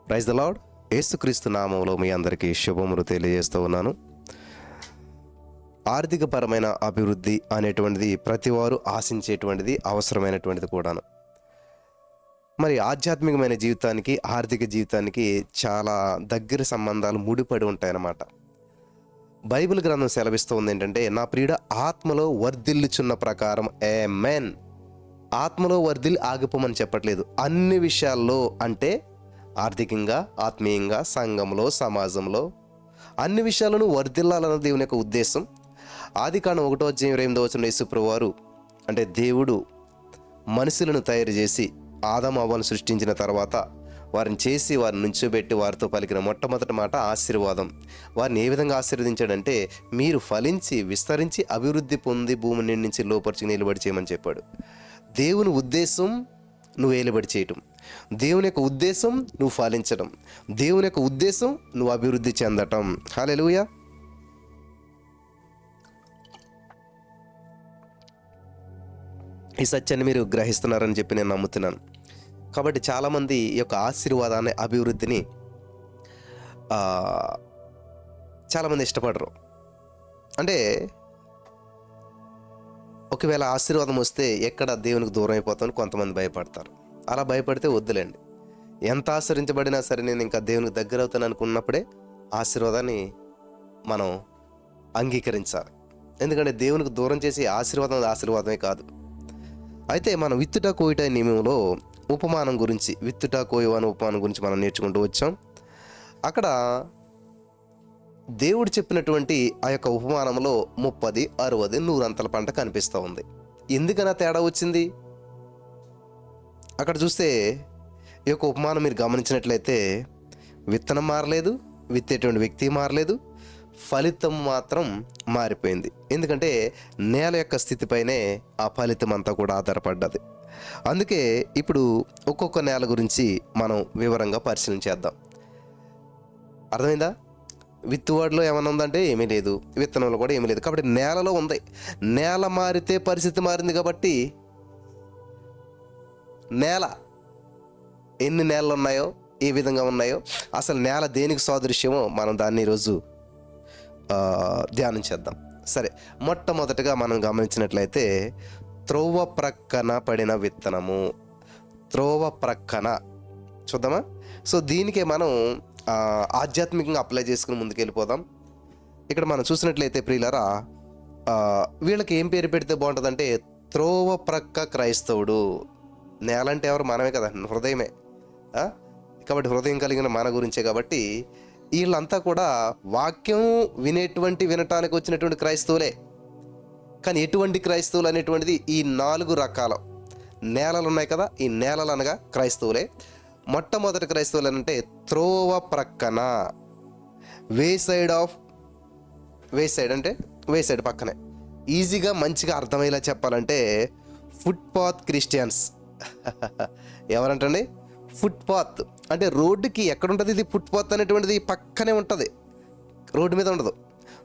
Praise the lord. యేసుక్రీస్తు నామంలో మీ అందరికీ శుభములు తెలియజేస్తూ ఉన్నాను. ఆర్థికపరమైన అభివృద్ధి అనేటువంటిది ప్రతివారు ఆశించేటువంటిది, అవసరమైనటువంటిది కూడాను. మరి ఆధ్యాత్మికమైన జీవితానికి, ఆర్థిక జీవితానికి చాలా దగ్గర సంబంధాలు ముడిపడి ఉంటాయన్నమాట. బైబిల్ గ్రంథం సెలవిస్తూ ఉంది ఏంటంటే, నా ప్రియుడ ఆత్మలో వర్ధిల్లుచున్న ప్రకారం ఆమేన్. ఆత్మలో వర్ధిల్లి ఆగిపోమని చెప్పట్లేదు. అన్ని విషయాల్లో అంటే ఆర్థికంగా, ఆత్మీయంగా, సంఘంలో, సమాజంలో అన్ని విషయాలను వర్ధిల్లాలన్న దేవుని యొక్క ఉద్దేశం. ఆదికాండం 1:8 యేసుప్రభువారు అంటే దేవుడు మనుషులను తయారు చేసి ఆదాము అవ్వను సృష్టించిన తర్వాత వారిని చేసి వారిని నుంచోబెట్టి వారితో పలికిన మొట్టమొదటి మాట ఆశీర్వాదం. వారిని ఏ విధంగా ఆశీర్వదించాడంటే, మీరు ఫలించి విస్తరించి అభివృద్ధి పొంది భూమి నిండించి లోపరిచి నిలబడి చేయమని చెప్పాడు. దేవుని ఉద్దేశం నువ్వు ఏలుబడి చేయటం, దేవుని యొక్క ఉద్దేశం నువ్వు ఫలించడం, దేవుని యొక్క ఉద్దేశం నువ్వు అభివృద్ధి చెందటం. హల్లెలూయా. ఈ సత్యాన్ని మీరు గ్రహిస్తున్నారని చెప్పి నేను నమ్ముతున్నాను. కాబట్టి చాలామంది ఈ యొక్క ఆశీర్వాదాన్ని, అభివృద్ధిని చాలామంది ఇష్టపడరు. అంటే ఒకవేళ ఆశీర్వాదం వస్తే ఎక్కడ దేవునికి దూరం అయిపోతామని కొంతమంది భయపడతారు. అలా భయపడితే వద్దులేండి. ఎంత ఆశ్రయించబడినా సరే నేను ఇంకా దేవునికి దగ్గర అవుతాను అనుకున్నప్పుడే ఆశీర్వాదాన్ని మనం అంగీకరించాలి. ఎందుకంటే దేవునికి దూరం చేసి ఆశీర్వాదమే కాదు. అయితే మనం విత్తుట కోయుట నియమంలో ఉపమానం గురించి, విత్తుట కోయు అనే ఉపమానం గురించి మనం నేర్చుకుంటూ వచ్చాం. అక్కడ దేవుడు చెప్పినటువంటి ఆ యొక్క ఉపమానంలో 30, 60, 100 అంతల పంట కనిపిస్తూ ఉంది. ఎందుకన్నా తేడా వచ్చింది? అక్కడ చూస్తే ఈ యొక్క ఉపమానం మీరు గమనించినట్లయితే విత్తనం మారలేదు, విత్తేటువంటి వ్యక్తి మారలేదు, ఫలితం మాత్రం మారిపోయింది. ఎందుకంటే నేల యొక్క స్థితిపైనే ఆ ఫలితం అంతా కూడా ఆధారపడ్డది. అందుకే ఇప్పుడు ఒక్కొక్క నేల గురించి మనం వివరంగా పరిశీలించేద్దాం. అర్థమైందా? విత్తువాడిలో ఏమైనా ఉందంటే ఏమీ లేదు, విత్తనంలో కూడా ఏమీ లేదు. కాబట్టి నేలలో ఉంది. నేల మారితే పరిస్థితి మారింది. కాబట్టి నేల ఎన్ని నేలలు ఉన్నాయో, ఏ విధంగా ఉన్నాయో, అసలు నేల దేనికి సాదృశ్యమో మనం దాన్ని ఈరోజు ధ్యానం చేద్దాం. సరే, మొట్టమొదటిగా మనం గమనించినట్లయితే త్రోవ ప్రక్కన పడిన విత్తనము. త్రోవ ప్రక్కన చూద్దామా? సో దీనికే మనం ఆధ్యాత్మికంగా అప్లై చేసుకుని ముందుకెళ్ళిపోదాం. ఇక్కడ మనం చూసినట్లయితే ప్రియులారా, వీళ్ళకి ఏం పేరు పెడితే బాగుంటుందంటే త్రోవ ప్రక్క క్రైస్తవుడు. నేల అంటే ఎవరు? మనమే కదా, హృదయమే. కాబట్టి హృదయం కలిగిన మన గురించే. కాబట్టి వీళ్ళంతా కూడా వాక్యం వినటానికి వచ్చినటువంటి క్రైస్తవులే. కానీ ఎటువంటి క్రైస్తవులు అనేటువంటిది ఈ 4 రకాల నేలలు ఉన్నాయి కదా, ఈ నేలలు అనగా క్రైస్తవులే. మొట్టమొదటి క్రైస్తవులు అంటే త్రోవ ప్రక్కన, వే సైడ్ అంటే వే సైడ్ పక్కనే. ఈజీగా మంచిగా అర్థమయ్యేలా చెప్పాలంటే ఫుట్పాత్ క్రిస్టియన్స్. ఎవరంటండి? ఫుట్పాత్ అంటే రోడ్డుకి ఎక్కడ ఉంటుంది ఇది? ఫుట్పాత్ అనేటువంటిది పక్కనే ఉంటుంది, రోడ్డు మీద ఉండదు.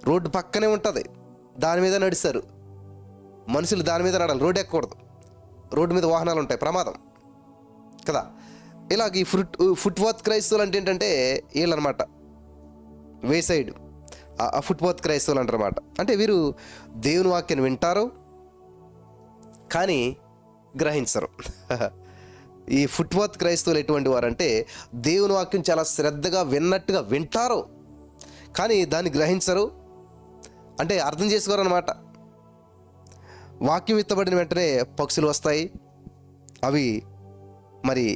రోడ్డు పక్కనే ఉంటుంది, దాని మీద నడుస్తారు మనుషులు, దాని మీద నడాలి, రోడ్డు ఎక్కకూడదు. రోడ్డు మీద వాహనాలు ఉంటాయి, ప్రమాదం కదా. ఇలాగ ఈ ఫుట్పాత్ క్రైస్తవులు అంటే ఏంటంటే వీళ్ళనమాట, వే సైడ్ ఫుట్పాత్ క్రైస్తవులు అంటారన్నమాట. అంటే వీరు దేవుని వాక్యాన్ని వింటారు కానీ గ్రహించరు. ఈ ఫుట్పాత్ క్రైస్తవులు ఎటువంటి వారంటే దేవుని వాక్యం చాలా శ్రద్ధగా విన్నట్టుగా వింటారు కానీ దాన్ని గ్రహించరు, అంటే అర్థం చేసుకోరు అన్నమాట. వాక్యం విత్తబడిన వెంటనే పక్షులు వస్తాయి. అవి మరి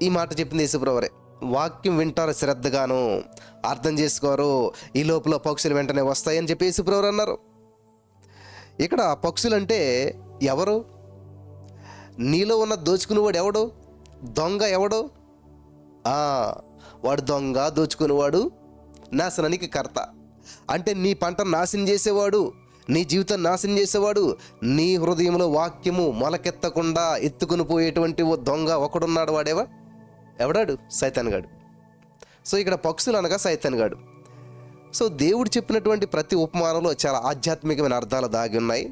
ఈ మాట చెప్పింది యేసుప్రభువే. వాక్యం వింటారు శ్రద్ధగాను, అర్థం చేసుకోరు, ఈ లోపల పక్షులు వెంటనే వస్తాయి అని చెప్పి యేసుప్రభువు అన్నారు. ఇక్కడ పక్షులు అంటే ఎవరు? నీలో ఉన్న దోచుకునేవాడు ఎవడు? దొంగ ఎవడు? వాడు దొంగ, దోచుకునేవాడు, నాశనానికి కర్త. అంటే నీ పంట నాశనం చేసేవాడు, నీ జీవితం నాశనం చేసేవాడు, నీ హృదయంలో వాక్యము మొలకెత్తకుండా ఎత్తుకుని పోయేటువంటి ఓ దొంగ ఒకడున్నాడు. ఎవడాడు? సైతాన్గాడు. సో ఇక్కడ పక్షులు అనగా సైతాన్గాడు. సో దేవుడు చెప్పినటువంటి ప్రతి ఉపమానంలో చాలా ఆధ్యాత్మికమైన అర్థాలు దాగి ఉన్నాయి.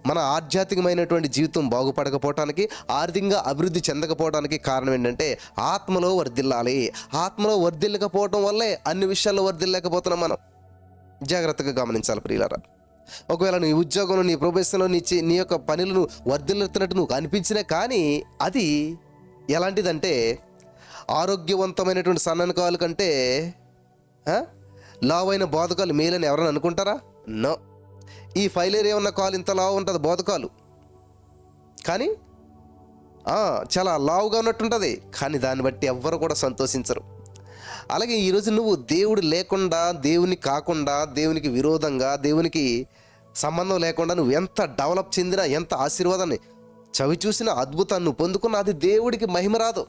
మన ఆధ్యాత్మికమైనటువంటి జీవితం బాగుపడకపోవటానికి, ఆర్థికంగా అభివృద్ధి చెందకపోవడానికి కారణం ఏంటంటే ఆత్మలో వర్ధిల్లాలి. ఆత్మలో వర్ధిల్లకపోవటం వల్లే అన్ని విషయాల్లో వర్ధిల్లలేకపోతున్నాం మనం. జాగ్రత్తగా గమనించాలి ప్రియులారా. ఒకవేళ నీ ఉద్యోగంలో, నీ ప్రొఫెషన్లో, నీ యొక్క పనులు నువ్వు వర్ధిల్లుతున్నట్టు నువ్వు కనిపించినా కానీ అది ఎలాంటిదంటే ఆరోగ్యవంతమైనటువంటి సన్ననకాలు కంటే లావైన బోధకాలు మేలని ఎవరైనా అనుకుంటారా? నో. ఈ ఫైలేరియా ఉన్న కాలు ఇంత లావు ఉంటుంది బోధకాలు, కానీ చాలా లావుగా ఉన్నట్టుంటుంది, కానీ దాన్ని బట్టి ఎవ్వరు కూడా సంతోషించరు. అలాగే ఈరోజు నువ్వు దేవుడు లేకుండా, దేవుని కాకుండా, దేవునికి విరోధంగా, దేవునికి సంబంధం లేకుండా నువ్వు ఎంత డెవలప్ చెందినా, ఎంత ఆశీర్వాదాన్ని చవి చూసిన అద్భుతాన్ని నువ్వు పొందుకున్నా అది దేవుడికి మహిమ రాదు,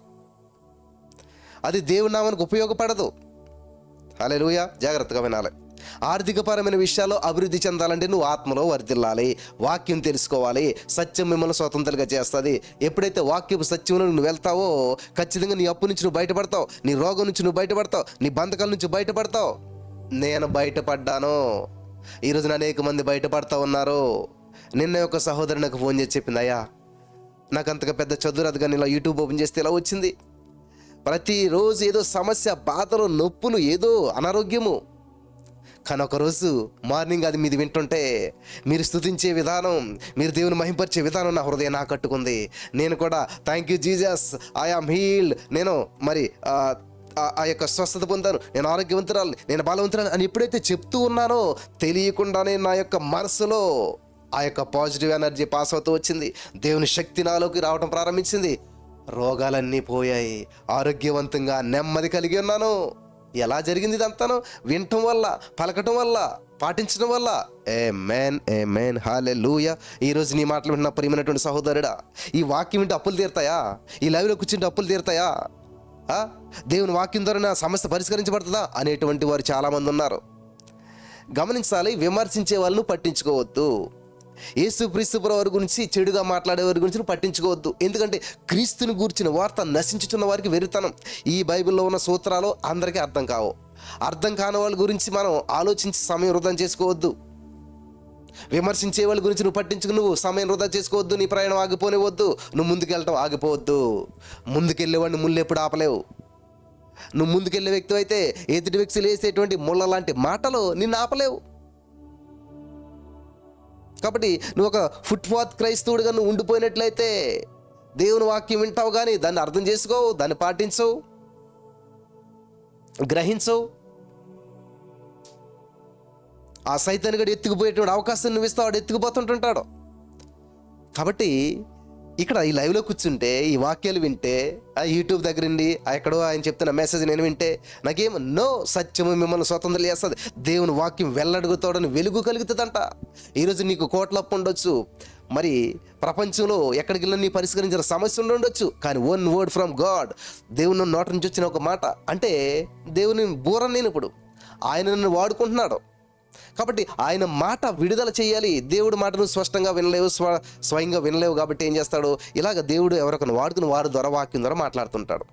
అది దేవుని నామానికి ఉపయోగపడదు. హల్లెలూయా. జాగ్రత్తగా వినాలి. ఆర్థికపరమైన విషయాల్లో అభివృద్ధి చెందాలంటే నువ్వు ఆత్మలో వర్ధిల్లాలి, వాక్యం తెలుసుకోవాలి. సత్యం మిమ్మల్ని స్వతంత్రంగా చేస్తుంది. ఎప్పుడైతే వాక్యపు సత్యంలో నువ్వు వెళ్తావో ఖచ్చితంగా నీ అప్పు నుంచి నువ్వు బయటపడతావు, నీ రోగం నుంచి నువ్వు బయటపడతావు, నీ బంధకాల నుంచి బయటపడతావు. నేను బయటపడ్డాను. ఈరోజున అనేక మంది బయటపడతా ఉన్నారు. నిన్న ఒక సహోదరు నాకు ఫోన్ చేసి చెప్పింది, అయ్యా నాకు అంతగా పెద్ద చదువు రాదు కానీ ఇలా యూట్యూబ్ ఓపెన్ చేస్తే ఇలా వచ్చింది. ప్రతిరోజు ఏదో సమస్య, బాధలు, నొప్పులు, ఏదో అనారోగ్యము. కానీ ఒకరోజు మార్నింగ్ అది మీది వింటుంటే మీరు స్తుతించే విధానం, మీరు దేవుని మహింపరిచే విధానం నా హృదయం ఆకట్టుకుంది. నేను కూడా thank you Jesus, I am healed, నేను మరి ఆ యొక్క స్వస్థత పొందాను, నేను ఆరోగ్యవంతురాలు, నేను బలవంతురాలు అని ఎప్పుడైతే చెప్తూ ఉన్నానో తెలియకుండానే నా యొక్క మనసులో ఆ యొక్క పాజిటివ్ ఎనర్జీ పాస్ అవుతూ వచ్చింది. దేవుని శక్తి నాలోకి రావడం ప్రారంభించింది. రోగాలన్నీ పోయాయి, ఆరోగ్యవంతంగా నెమ్మది కలిగి ఉన్నాను. ఎలా జరిగింది ఇదంతాను? వినటం వల్ల, పలకటం వల్ల, పాటించడం వల్ల. ఆమేన్, ఆమేన్, హల్లెలూయా. ఈరోజు నీ మాటలు విన్న ప్రియమైనటువంటి సహోదరుడా, ఈ వాక్యం వింటే అప్పులు తీరుతాయా? ఈ లైవ్లో కూర్చుంటే అప్పులు తీరుతాయా? దేవుని వాక్యం ద్వారా నా సమస్య పరిష్కరించబడుతుందా అనేటువంటి వారు చాలామంది ఉన్నారు. గమనించాలి. విమర్శించే వాళ్ళను పట్టించుకోవద్దు. యేసుక్రీస్తు వారి గురించి చెడుగా మాట్లాడే వారి గురించి పట్టించుకోవద్దు. ఎందుకంటే క్రీస్తుని గూర్చిన వార్త నశించుతున్న వారికి వెరుతనం. ఈ బైబిల్లో ఉన్న సూత్రాలు అందరికీ అర్థం కావు. అర్థం కాని వాళ్ళ గురించి మనం ఆలోచించి సమయం వృధా చేసుకోవద్దు. విమర్శించే వాళ్ళ గురించి నువ్వు పట్టించుకు నువ్వు సమయం వృధా చేసుకోవద్దు. నీ ప్రయాణం ఆగిపోనివద్దు. నువ్వు ముందుకెళ్ళటం ఆగిపోవద్దు. ముందుకెళ్ళేవాడిని ముళ్ళు ఎప్పుడు ఆపలేవు. నువ్వు ముందుకెళ్ళే వ్యక్తి అయితే ఎదుటి వ్యక్తులు వేసేటువంటి ముళ్ళ లాంటి మాటలు నిన్ను ఆపలేవు. కాబట్టి నువ్వు ఒక ఫుట్పాత్ క్రైస్తవుడిగా నువ్వు ఉండిపోయినట్లయితే దేవుని వాక్యం వింటావు కానీ దాన్ని అర్థం చేసుకోవు, దాన్ని పాటించవు, గ్రహించవు. ఆ సైతానుగాడు ఎత్తుకుపోయేటువంటి అవకాశం నువ్వు ఇస్తావు, వాడు ఎత్తుకుపోతుంటుంటాడు. కాబట్టి ఇక్కడ ఈ లైవ్లో కూర్చుంటే, ఈ వాక్యాలు వింటే, ఆ యూట్యూబ్ దగ్గర నుండి ఎక్కడో ఆయన చెప్తున్న మెసేజ్ నేను వింటే నాకేమో నో, సత్యము మిమ్మల్ని స్వతంత్రం చేస్తుంది. దేవుని వాక్యం వెళ్ళడుగుతాడని వెలుగు కలుగుతుందంట. ఈరోజు నీకు కోట్ల అప్పు ఉండొచ్చు, మరి ప్రపంచంలో ఎక్కడికి వెళ్ళినా నీ పరిష్కరించిన సమస్య ఉండొచ్చు, కానీ వన్ వర్డ్ ఫ్రమ్ గాడ్, దేవుని నోట నుంచి వచ్చిన ఒక మాట అంటే దేవుని బూర నేను ఇప్పుడు ఆయన నన్ను వాడుకుంటున్నాడు. కాబట్టి ఆయన మాట విడుదల చేయాలి. దేవుడి మాటను స్పష్టంగా వినలేవు, స్వయంగా వినలేవు. కాబట్టి ఏం చేస్తాడు? ఇలాగ దేవుడు ఎవరికైనా వాడుకుని వారి ద్వారా వాక్యం ద్వారా మాట్లాడుతుంటాడు.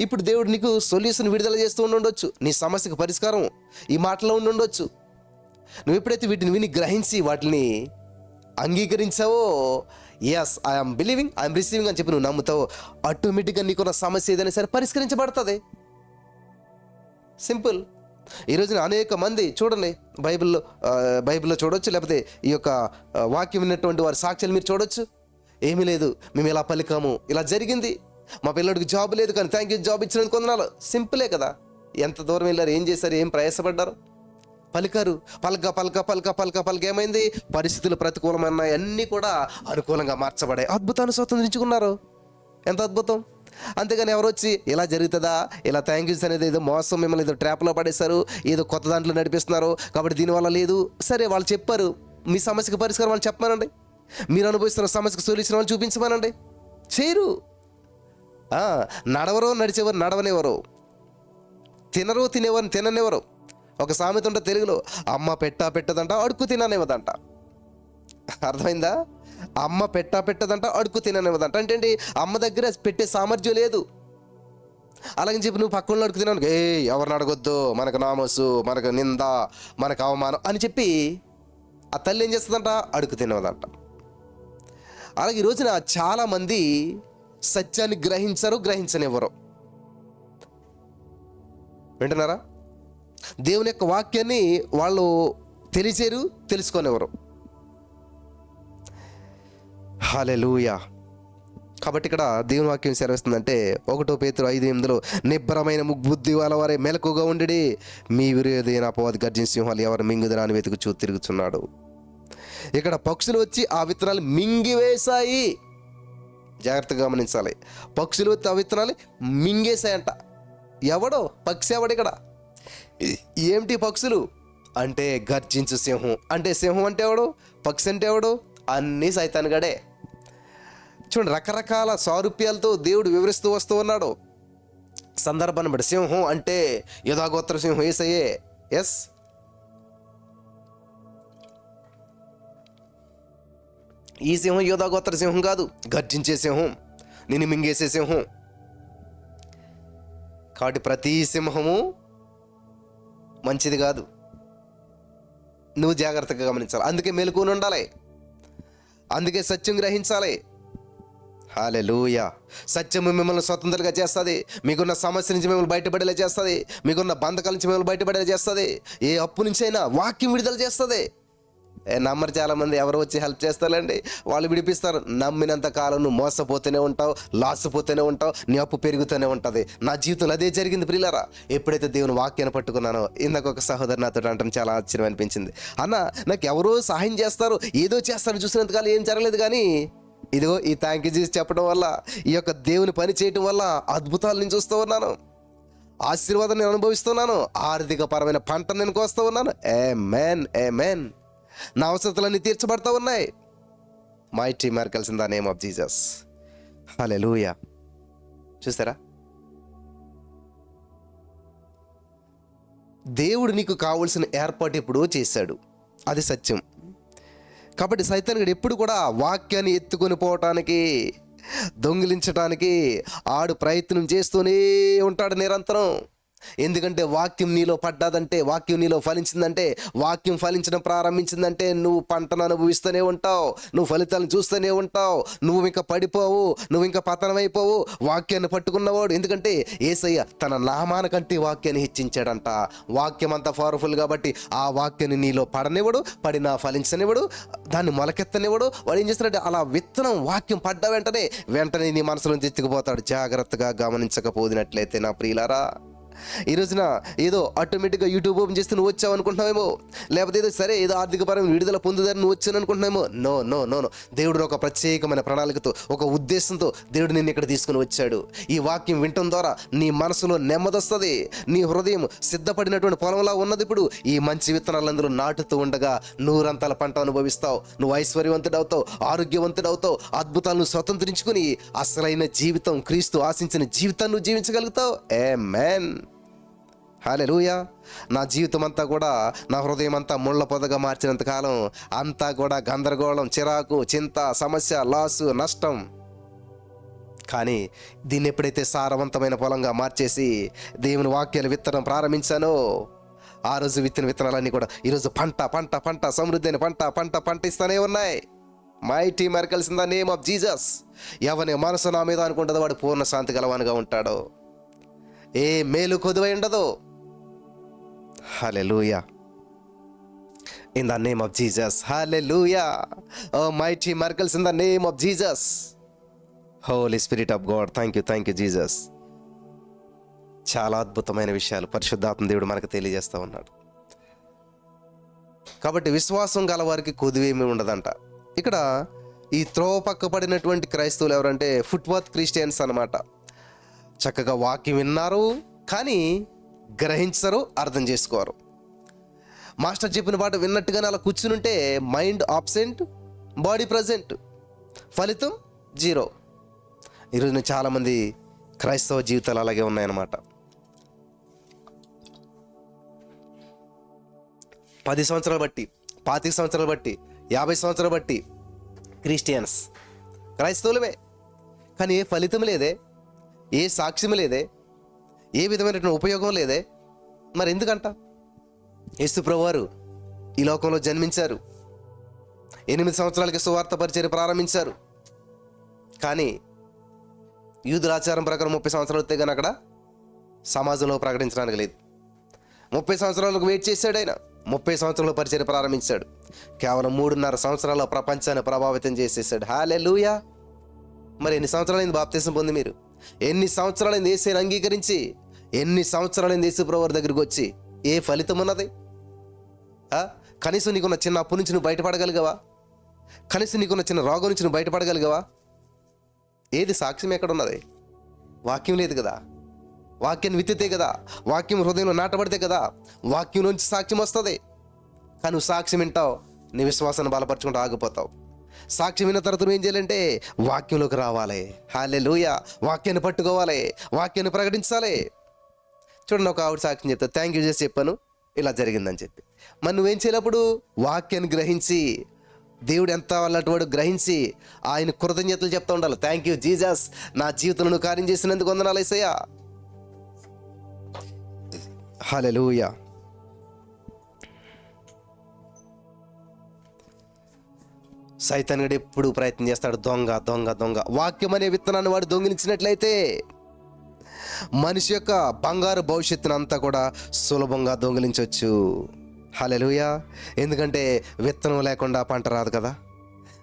ఇప్పుడు దేవుడు నీకు సొల్యూషన్ విడుదల చేస్తూ ఉండొచ్చు, నీ సమస్యకు పరిష్కారం ఈ మాటలో ఉండొచ్చు. నువ్వు ఎప్పుడైతే వీటిని విని గ్రహించి వాటిని అంగీకరించావో, yes I'm believing, I'm receiving అని చెప్పి నువ్వు నమ్ముతావో, ఆటోమేటిక్గా నీకున్న సమస్య ఏదైనా సరే పరిష్కరించబడుతుంది. సింపుల్. ఈరోజున అనేక మంది చూడండి, బైబిల్లో చూడొచ్చు, లేకపోతే ఈ యొక్క వాక్యం విన్నటువంటి వారి సాక్ష్యాలు మీరు చూడొచ్చు. ఏమీ లేదు, మేము ఇలా పలికాము, ఇలా జరిగింది, మా పిల్లడికి జాబ్ లేదు కానీ థ్యాంక్ యూ జాబ్ ఇచ్చినందుకు కొందనాలు. సింపులే కదా. ఎంత దూరం వెళ్ళారు, ఏం చేశారు, ఏం ప్రయాసపడ్డారు? పలికారు. పలక ఏమైంది? పరిస్థితులు ప్రతికూలమైనాయి, అన్నీ కూడా అనుకూలంగా మార్చబడాయి. అద్భుతాన్ని స్వతంత్రించుకున్నారు. ఎంత అద్భుతం! అంతేగాని ఎవరు వచ్చి ఇలా జరుగుతుందా, ఇలా థ్యాంక్ యూస్ అనేది ఏదో మోసం, మిమ్మల్ని ఏదో ట్రాప్లో పడేస్తారు, ఏదో కొత్త దాంట్లో నడిపిస్తున్నారు కాబట్టి దీనివల్ల లేదు. సరే, వాళ్ళు చెప్పారు, మీ సమస్యకు పరిష్కారం వాళ్ళు చెప్పమనండి, మీరు అనుభవిస్తున్న సమస్యకు సొల్యూషన్ వాళ్ళు చూపించమనండి. చేయరు. నడవరో నడిచేవారు నడవనివ్వరు, తినరు తినేవారు తిననివ్వరు. ఒక సామెత ఉంటే తెలుగులో, అమ్మ పెట్టదంట, అడుక్కు తిననివ్వదంట. అర్థమైందా? అమ్మ పెట్టదంట, అడుక్కు తిననివ్వదంట. అంటే అమ్మ దగ్గర పెట్టే సామర్థ్యం లేదు. అలాగని చెప్పి నువ్వు పక్కన అడుగు తిన్నాను, ఎవరిని అడగొద్దు, మనకు నామోసు, మనకు నింద, మనకు అవమానం అని చెప్పి ఆ తల్లి ఏం చేస్తుందంట? అడుగు తినవదంట. అలాగే ఈ రోజున చాలామంది సత్యాన్ని గ్రహించనివ్వరు. వింటున్నారా? దేవుని యొక్క వాక్యాన్ని వాళ్ళు తెలుసుకోనివ్వరు. హల్లెలూయా. కాబట్టి ఇక్కడ దేవుని వాక్యం సెలవిస్తుందంటే 1 పేతురు 5:8 నిబ్బరమైన బుద్ధి వాళ్ళవారే మెలకుగా ఉండి మీ విరోధైన అపవాది గర్జించే సింహాలు ఎవరు మింగుదరాని వెతుకుచూ తిరుగుతున్నాడు. ఇక్కడ పక్షులు వచ్చి ఆ విత్తనాలు మింగివేశాయి. జాగ్రత్తగా గమనించాలి. పక్షులు వచ్చి ఆ విత్తనాలు మింగేశాయంట. ఎవడో పక్షి ఎవడు ఇక్కడ? ఏమిటి పక్షులు అంటే గర్జించు సింహం. అంటే సింహం అంటే ఎవడు? పక్షి అంటే ఎవడు? అన్నీ సైతానుగాడే. చూడండి, రకరకాల సారూప్యాలతో దేవుడు వివరిస్తూ వస్తూ ఉన్నాడు. సందర్భాన్ని బట్టి సింహం అంటే యూదాగోత్ర సింహం యేసయ్యే. ఎస్, ఈ సింహం యూదాగోత్ర సింహం కాదు, గర్జించే సింహం, నిన్ను మింగేసే సింహం. కాబట్టి ప్రతి సింహము మంచిది కాదు. నువ్వు జాగ్రత్తగా గమనించాలి. అందుకే మెలకువగా ఉండాలి. అందుకే సత్యం గ్రహించాలి. హల్లెలూయా. సత్యము మిమ్మల్ని స్వతంత్రంగా చేస్తుంది. మీకున్న సమస్య నుంచి మిమ్మల్ని బయటపడేలా చేస్తుంది. మీకున్న బంధకాల నుంచి మిమ్మల్ని బయటపడేలా చేస్తుంది. ఏ అప్పు నుంచి అయినా వాక్యం విడుదల చేస్తుంది. నమ్మరు చాలామంది. ఎవరు వచ్చి హెల్ప్ చేస్తారండి? వాళ్ళు విడిపిస్తారు. నమ్మినంత కాలం నువ్వు మోసపోతూనే ఉంటావు, లాసిపోతూనే ఉంటావు, నీ అప్పు పెరుగుతూనే ఉంటుంది. నా జీవితంలో అదే జరిగింది ప్రియులారా. ఎప్పుడైతే దేవుని వాక్యాన్ని పట్టుకున్నానో, ఇందాక ఒక సహోదరు నాతో అంటే చాలా ఆశ్చర్యం అనిపించింది. అన్న, నాకు ఎవరో సహాయం చేస్తారు, ఏదో చేస్తారు చూసినంతకాలం ఏం జరగలేదు, కానీ ఇదిగో ఈ థ్యాంక్ యూ జీసస్ చెప్పడం వల్ల, ఈ యొక్క దేవుని పని చేయటం వల్ల అద్భుతాలు నేను చూస్తూ ఉన్నాను, ఆశీర్వాదం నేను అనుభవిస్తున్నాను, ఆర్థిక పరమైన పంట నేను కోస్తూ ఉన్నాను. ఆమేన్, ఆమేన్. నా అవసరతలన్నీ తీర్చబడతా ఉన్నాయి. Mighty miracles in the name of Jesus. Hallelujah. చూసారా, దేవుడు నీకు కావలసిన ఏర్పాటు ఎప్పుడో చేశాడు. అది సత్యం. కాబట్టి సైతానుడు ఎప్పుడు కూడా వాక్యాన్ని ఎత్తుకొని పోవటానికి, దొంగిలించటానికి ఆడు ప్రయత్నం చేస్తూనే ఉంటాడు నిరంతరం. ఎందుకంటే వాక్యం నీలో పడ్డదంటే, వాక్యం నీలో ఫలించిందంటే, వాక్యం ఫలించడం ప్రారంభించిందంటే నువ్వు పంటను అనుభవిస్తూనే ఉంటావు, నువ్వు ఫలితాలను చూస్తూనే ఉంటావు. నువ్వు ఇంకా పడిపోవు, నువ్వు ఇంకా పతనమైపోవు. వాక్యాన్ని పట్టుకున్నవాడు, ఎందుకంటే యేసయ్య తన నామానికంటే వాక్యాన్ని హెచ్చించాడంట. వాక్యం అంతా పవర్ఫుల్ కాబట్టి ఆ వాక్యాన్ని నీలో పడనివ్వడు, పడినా ఫలించనివ్వడు, దాన్ని మొలకెత్తనివ్వడు. వాడు ఏం చేస్తాడంటే అలా విత్తనం వాక్యం పడ్డ వెంటనే నీ మనసులోంచి ఎత్తుకుపోతాడు. జాగ్రత్తగా గమనించకపోదినట్లయితే నా ప్రియులారా, ఈ రోజున ఏదో ఆటోమేటిక్గా యూట్యూబ్ ఓపెన్ చేస్తే నువ్వు వచ్చావు అనుకుంటున్నావేమో, లేకపోతే ఏదో ఆర్థికపరమైన విడుదల పొందుదని నువ్వు వచ్చాను అనుకుంటున్నావేమో. No no no no. దేవుడు ఒక ప్రత్యేకమైన ప్రణాళికతో, ఒక ఉద్దేశంతో దేవుడు నిన్ను ఇక్కడ తీసుకుని వచ్చాడు. ఈ వాక్యం వినటం ద్వారా నీ మనసులో నెమ్మది వస్తుంది. నీ హృదయం సిద్ధపడినటువంటి పొలంలా ఉన్నది. ఇప్పుడు ఈ మంచి విత్తనాలందరూ నాటుతూ ఉండగా నూరంతల పంట అనుభవిస్తావు. నువ్వు ఐశ్వర్యవంతుడవుతావు, ఆరోగ్యవంతుడవుతావు, అద్భుతాలను స్వతంత్రించుకుని అసలైన జీవితం, క్రీస్తు ఆశించిన జీవితాన్ని నువ్వు జీవించగలుగుతావు. ఆమేన్. హల్లెలూయా. నా జీవితం అంతా కూడా, నా హృదయం అంతా ముళ్ళ పొదగా మార్చినంత కాలం అంతా కూడా గందరగోళం, చిరాకు, చింత, సమస్య, లాసు, నష్టం. కానీ దీన్ని ఎప్పుడైతే సారవంతమైన పొలంగా మార్చేసి దేవుని వాక్యాలు విత్తడం ప్రారంభించానో, ఆ రోజు విత్తిన విత్తనాలన్నీ కూడా ఈరోజు పంట పంట పంట సమృద్ధి అయిన పంట పంట పంట ఇస్తూనే ఉన్నాయి. Mighty miracles in the name of Jesus. ఎవని మనసు నా మీద అనుకుంటుందో వాడు పూర్ణ శాంతి గలవానిగా ఉంటాడు. ఏ మేలు కొదువై ఉండదు. Hallelujah. In the name of Jesus. Hallelujah. Oh mighty miracles in the name of Jesus. Holy spirit of God, thank you Jesus. చాలా అద్భుతమైన విషయాలు పరిశుద్ధాత్మ దేవుడు మనకు తెలియజేస్తూ ఉన్నాడు. కాబట్టి విశ్వాసం గల వారికి కొదువేమీ ఉండదంట. ఇక్కడ ఈ త్రోవ పక్క పడినటువంటి క్రైస్తవులు ఎవరంటే ఫుట్పాత్ క్రిస్టియన్స్ అన్నమాట. చక్కగా వాక్యం విన్నారు, కానీ గ్రహించరు, అర్థం చేసుకోరు. మాస్టర్ చెప్పిన పాట విన్నట్టుగానే అలా కూర్చునుంటే మైండ్ ఆబ్సెంట్, బాడీ ప్రజెంట్, ఫలితం జీరో. ఈరోజు చాలామంది క్రైస్తవ జీవితాలు అలాగే ఉన్నాయన్నమాట. 10 సంవత్సరాలు బట్టి, 25 సంవత్సరాలు బట్టి, 50 సంవత్సరాలు బట్టి క్రిస్టియన్స్, క్రైస్తవులమే, కానీ ఏ ఫలితం లేదే, ఏ సాక్ష్యం లేదే, ఏ విధమైనటువంటి ఉపయోగం లేదే. మరి ఎందుకంట? యేసు ప్రభువారు ఈ లోకంలో జన్మించారు, 8 సంవత్సరాలకి సువార్త పరిచర్య ప్రారంభించారు, కానీ యూదుల ఆచారం ప్రకారం 30 సంవత్సరాలు వస్తే కానీ అక్కడ సమాజంలో ప్రకటించడానికి లేదు. 30 సంవత్సరాలకు వెయిట్ చేశాడు ఆయన. 30 సంవత్సరాల పరిచర్య ప్రారంభించాడు. కేవలం 3.5 సంవత్సరాల ప్రపంచాన్ని ప్రభావితం చేసేసాడు. హల్లెలూయా. మరి ఎన్ని సంవత్సరాలైంది బాప్తిసం పొంది మీరు? ఎన్ని సంవత్సరాలైంది యేసుని అంగీకరించి? ఎన్ని సంవత్సరాలైంది యేసు ప్రభువు దగ్గరికి వచ్చి? ఏ ఫలితం ఉన్నది? కనీసం నీకున్న చిన్న అప్పు నుంచి నువ్వు బయటపడగలిగావా? కనీసం నీకున్న చిన్న రోగం నుంచి నువ్వు బయటపడగలిగావా? ఏది సాక్ష్యం ఎక్కడ ఉన్నది? వాక్యం లేదు కదా. వాక్యాన్ని విత్తితే కదా, వాక్యం హృదయంలో నాటబడితే కదా వాక్యం నుంచి సాక్ష్యం వస్తుంది. కానీ నువ్వు సాక్ష్యం వింటావు, నీ విశ్వాసాన్ని బలపరచుకుంటూ ఆగిపోతావు. సాక్ష్యం విన్న తర్వాత నువ్వు ఏం చేయాలంటే వాక్యంలోకి రావాలి. హల్లెలూయా. వాక్యాన్ని పట్టుకోవాలి, వాక్యాన్ని ప్రకటించాలి. చూడండి, ఒక ఆవిడ సాక్ష్యం చెప్తా, థ్యాంక్ యూ చేసి చెప్పాను, ఇలా జరిగిందని చెప్పి. మరి నువ్వేం చేయాలప్పుడు? వాక్యాన్ని గ్రహించి, దేవుడు ఎంత వాళ్ళటువంటి గ్రహించి ఆయన కృతజ్ఞతలు చెప్తూ ఉండాలి. థ్యాంక్ యూ జీసస్, నా జీవితంలో నువ్వు కార్యం చేసినందుకు వందనాలు యేసయ్యా. హల్లెలూయా. సైతానుడు ఎప్పుడు ప్రయత్నం చేస్తాడు, దొంగ దొంగ దొంగ. వాక్యం అనే విత్తనాన్ని వాడు దొంగిలించినట్లయితే మనిషి యొక్క బంగారు భవిష్యత్తును అంతా కూడా సులభంగా దొంగిలించవచ్చు. హల్లెలూయా. ఎందుకంటే విత్తనం లేకుండా పంట రాదు కదా.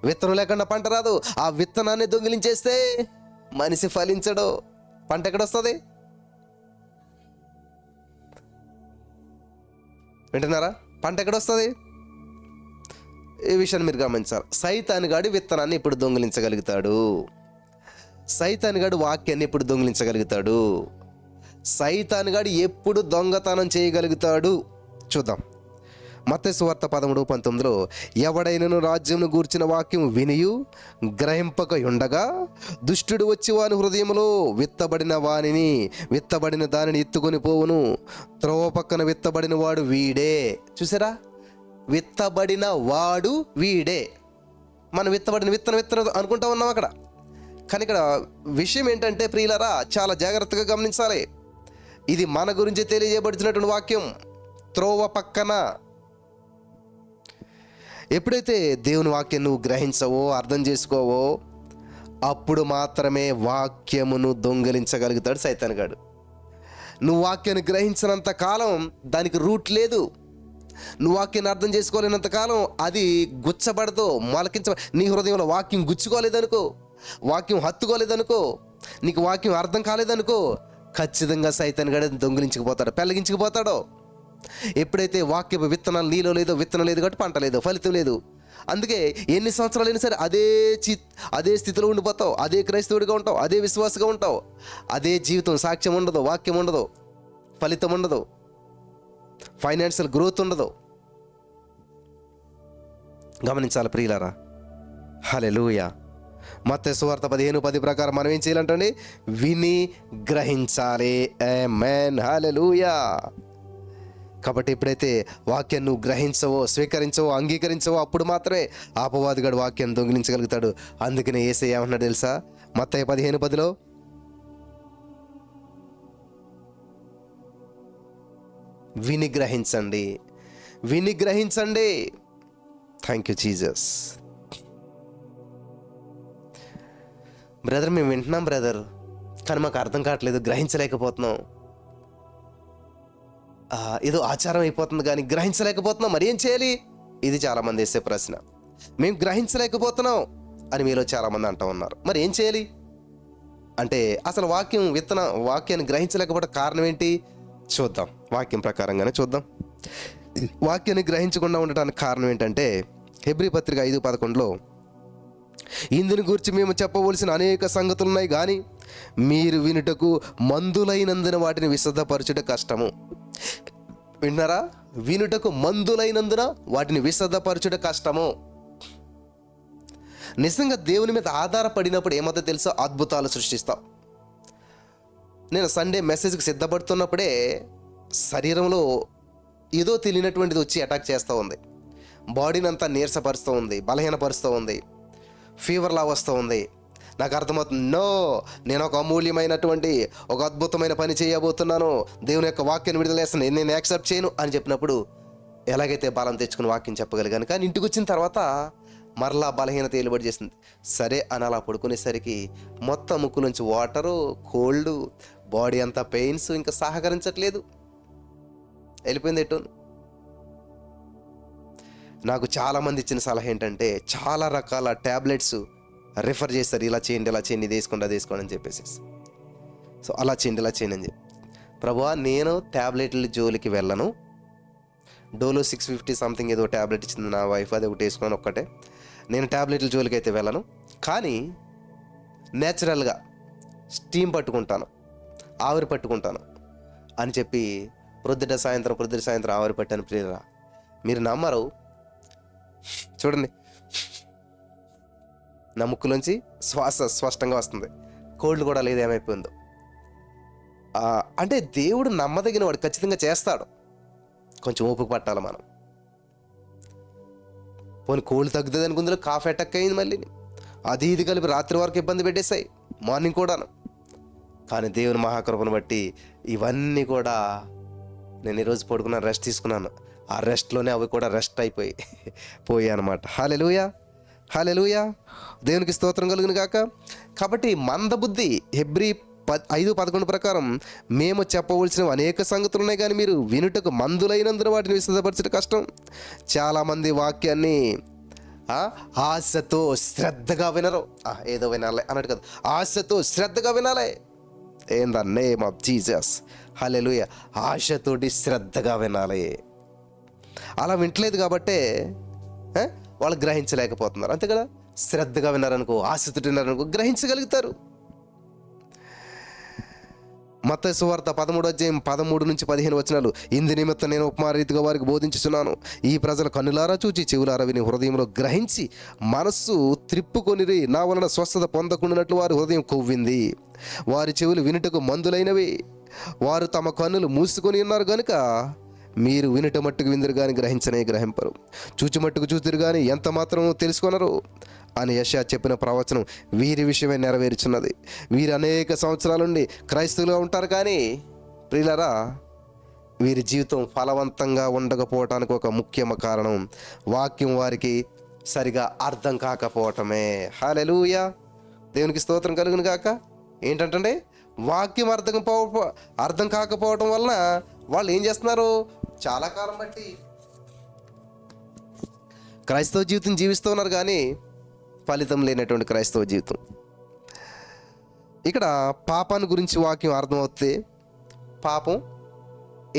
విత్తనం లేకుండా పంట రాదు. ఆ విత్తనాన్ని దొంగిలించేస్తే మనిషి ఫలించడు. పంట ఎక్కడొస్తుంది? వింటున్నారా? పంట ఎక్కడొస్తుంది? ఈ విషయాన్ని మీరు గమనించాలి. సైతానుగాడు విత్తనాన్ని ఇప్పుడు దొంగిలించగలుగుతాడు. సైతానుగాడు వాక్యాన్ని ఎప్పుడు దొంగిలించగలుగుతాడు? సైతానుగాడు ఎప్పుడు దొంగతనం చేయగలుగుతాడు? చూద్దాం. మత్తయి సువార్త 13:19 ఎవడైనను రాజ్యమును గూర్చిన వాక్యం వినియు గ్రహింపక ఉండగా దుష్టుడు వచ్చి వాని హృదయంలో విత్తబడిన దానిని ఎత్తుకొని పోవును. త్రోవ పక్కన విత్తబడిన వాడు వీడే. చూసారా? విత్తబడిన వాడు వీడే. మనం విత్తనం అనుకుంటా ఉన్నాం అక్కడ. కానీ ఇక్కడ విషయం ఏంటంటే ప్రియులారా, చాలా జాగ్రత్తగా గమనించాలి. ఇది మన గురించి తెలియజేయబడుతున్నటువంటి వాక్యం. త్రోవ పక్కన. ఎప్పుడైతే దేవుని వాక్యం నువ్వు గ్రహించవో, అర్థం చేసుకోవో, అప్పుడు మాత్రమే వాక్యమును దొంగిలించగలుగుతాడు సైతానుగాడు. నువ్వు వాక్యాన్ని గ్రహించినంత కాలం దానికి రూట్ లేదు. నువ్వు వాక్యాన్ని అర్థం చేసుకోలేనంత కాలం అది గుచ్చబడదు, నీ హృదయంలో వాక్యం గుచ్చుకోలేదనుకో, వాక్యం హత్తుకోలేదనుకో, నీకు వాక్యం అర్థం కాలేదనుకో, ఖచ్చితంగా సైతానుగాడు దొంగిలించుకుపోతాడు, పెళ్ళగించుకుపోతాడు. ఎప్పుడైతే వాక్య విత్తనాలు నీలో లేదో, విత్తనం లేదు కాబట్టి పంట లేదు, ఫలితం లేదు. అందుకే ఎన్ని సంవత్సరాలు అయినా సరే అదే స్థితిలో ఉండిపోతావు, అదే క్రైస్తవుడిగా ఉంటావు, అదే విశ్వాసగా ఉంటావు, అదే జీవితం. సాక్ష్యం ఉండదు, వాక్యం ఉండదు, ఫలితం ఉండదు, ఫైనాన్షియల్ గ్రోత్ ఉండదు. గమనించాలి ప్రియులారా. హల్లెలూయా. మత్తయి సువార్త 15:10 ప్రకారం మనం ఏం చేయాలంటే విని గ్రహించాలి. ఆమేన్. హల్లెలూయా. కాబట్టి ఎప్పుడైతే వాక్యాన్ని నువ్వు గ్రహించవో, స్వీకరించవో, అంగీకరించవో, అప్పుడు మాత్రమే అపవాదిగాడు వాక్యాన్ని దొంగిలించగలుగుతాడు. అందుకనే యేసయ్య ఏమన్నాడు తెలుసా? మత్తయి 15:10 విని గ్రహించండి. Thank you Jesus. బ్రదర్, మేము వింటున్నాం బ్రదర్, కానీ మాకు అర్థం కావట్లేదు, గ్రహించలేకపోతున్నాం. ఏదో ఆచారం అయిపోతుంది కానీ గ్రహించలేకపోతున్నాం, మరి ఏం చేయాలి? ఇది చాలామంది వేసే ప్రశ్న. మేము గ్రహించలేకపోతున్నాం అని మీలో చాలామంది అంటూ ఉన్నారు. మరి ఏం చేయాలి అంటే, అసలు వాక్యాన్ని గ్రహించలేకపోవడం కారణం ఏంటి చూద్దాం. వాక్యం ప్రకారంగానే చూద్దాం. వాక్యాన్ని గ్రహించకుండా ఉండటానికి కారణం ఏంటంటే, హెబ్రీ పత్రిక 5:11 ఇందుని గురించి మేము చెప్పవలసిన అనేక సంగతులున్నాయి కానీ మీరు వినుటకు మందులైనందున వాటిని విశదపరచుట కష్టము. విన్నారా? వినుటకు మందులైనందున వాటిని విశదపరచుట కష్టము. నిజంగా దేవుని మీద ఆధారపడినప్పుడు ఏమవుతుందో తెలుసా? అద్భుతాలు సృష్టిస్తాం. నేను సండే మెసేజ్కి సిద్ధపడుతున్నప్పుడే శరీరంలో ఏదో తెలియనటువంటిది వచ్చి అటాక్ చేస్తూ ఉంది. బాడీని అంతా నీరసపరుస్తూ ఉంది, బలహీనపరుస్తూ ఉంది, ఫీవర్లా వస్తూ ఉంది. నాకు అర్థమవుతుంది, నేను ఒక అమూల్యమైనటువంటి ఒక అద్భుతమైన పని చేయబోతున్నాను, దేవుని యొక్క వాక్యాన్ని విడుదల చేస్తాను, నేను యాక్సెప్ట్ చేయను అని చెప్పినప్పుడు ఎలాగైతే బలం తెచ్చుకుని వాక్యం చెప్పగలిగాను. కానీ ఇంటికి వచ్చిన తర్వాత మరలా బలహీనత ఏలుబడి చేసింది. సరే అని అలా పడుకునేసరికి మొత్తం ముక్కు నుంచి వాటరు, కోల్డ్, బాడీ అంతా పెయిన్స్, ఇంకా సహకరించట్లేదు, వెళ్ళిపోయింది ఎటు. నాకు చాలామంది ఇచ్చిన సలహా ఏంటంటే చాలా రకాల ట్యాబ్లెట్స్ రిఫర్ చేస్తారు, ఇలా చేయండి, ఇలా చేయండి, ఇది వేసుకోండి, అది వేసుకోండి అని చెప్పేసి. సో అలా చేయండి, ఇలా చేయండి అని చెప్పి, ప్రభువా నేను ట్యాబ్లెట్ల జోలికి వెళ్ళను. డోలో 650 సంథింగ్ ఏదో ట్యాబ్లెట్ ఇచ్చింది నా వైఫ్, అది ఒకటి వేసుకున్నాను ఒక్కటే. నేను ట్యాబ్లెట్ల జోలికి అయితే వెళ్ళను, కానీ నేచురల్గా స్టీమ్ పట్టుకుంటాను, ఆవిరి పట్టుకుంటాను అని చెప్పి ప్రొద్దుట సాయంత్రం ఆవిరి పట్టాను. ప్రియరా, మీరు నమ్మరు, చూడండి, నా ముక్కులోంచి శ్వాస స్పష్టంగా వస్తుంది, కోల్డ్ కూడా లేదు, ఏమైపోయిందో. అంటే దేవుడు నమ్మదగిన వాడు, ఖచ్చితంగా చేస్తాడు, కొంచెం ఓపిక పట్టాలి మనం. పోనీ కోల్డ్ తగ్గుతుంది అనుకుందిలో కాఫ్ అటాక్ అయింది, మళ్ళీ అది ఇది కలిపి రాత్రి వరకు ఇబ్బంది పెట్టేశాయి, మార్నింగ్ కూడాను. కానీ దేవుని మహాకృపను బట్టి ఇవన్నీ కూడా నేను ఈరోజు పడుకున్నాను, రెస్ట్ తీసుకున్నాను, ఆ రెస్ట్లోనే అవి కూడా రెస్ట్ పోయాయి అనమాట. హల్లెలూయా, హల్లెలూయా, దేవునికి స్తోత్రం కలుగును గాక. కాబట్టి మందబుద్ధి, హెబ్రీ 5:11 ప్రకారం, మేము చెప్పవలసినవి అనేక సంగతులు ఉన్నాయి, కానీ మీరు వినుటకు మందులైనందున వాటిని విశదపరచడం కష్టం. చాలామంది వాక్యాన్ని ఆశతో శ్రద్ధగా వినరు. ఏదో వినాలి అన్నట్టు కదా, ఆశతో శ్రద్ధగా వినాలి. In the name of Jesus, hallelujah. ఆశతోటి శ్రద్ధగా వినాలి. అలా వింటలేదు కాబట్టే వాళ్ళు గ్రహించలేకపోతున్నారు, అంతే కదా. శ్రద్ధగా విన్నారనుకో, ఆశతో విన్నారనుకో, గ్రహించగలుగుతారు. మత్తయి సువార్త 13:13-15 ఇందు నిమిత్తం నేను ఉపమారీతిగా వారికి బోధించుచున్నాను. ఈ ప్రజలు కన్నులారా చూచి, చెవులారా విని, హృదయంలో గ్రహించి మనస్సు త్రిప్పుకొనిరి. నా వలన స్వస్థత పొందకుండానట్లు వారి హృదయం కొవ్వింది. వారి చెవులు వినుటకు మందులైనవి, వారు తమ కన్నులు మూసుకొని ఉన్నారు గనుక మీరు వినుట మట్టుకు విందురు కానీ గ్రహించనే గ్రహింపరు, చూచి మట్టుకు చూతురు కానీ ఎంత మాత్రం తెలుసుకొనరు అని యెషయా చెప్పిన ప్రవచనం వీరి విషయమే నెరవేరుచున్నది. వీరు అనేక సంవత్సరాల నుండి క్రైస్తవులుగా ఉంటారు, కానీ ప్రియులారా, వీరి జీవితం ఫలవంతంగా ఉండకపోవటానికి ఒక ముఖ్యమైన కారణం వాక్యం వారికి సరిగా అర్థం కాకపోవటమే. హల్లెలూయా, దేవునికి స్తోత్రం కలుగును గాక. ఏంటంటే వాక్యం అర్థం కాకపోవటం వలన వాళ్ళు ఏం చేస్తున్నారు, చాలా కాలం బట్టి క్రైస్తవ జీవితం జీవిస్తూ ఉన్నారు, కానీ ఫలితం లేనటువంటి క్రైస్తవ జీవితం. ఇక్కడ పాపాన్ని గురించి వాక్యం అర్థమవుతే పాపం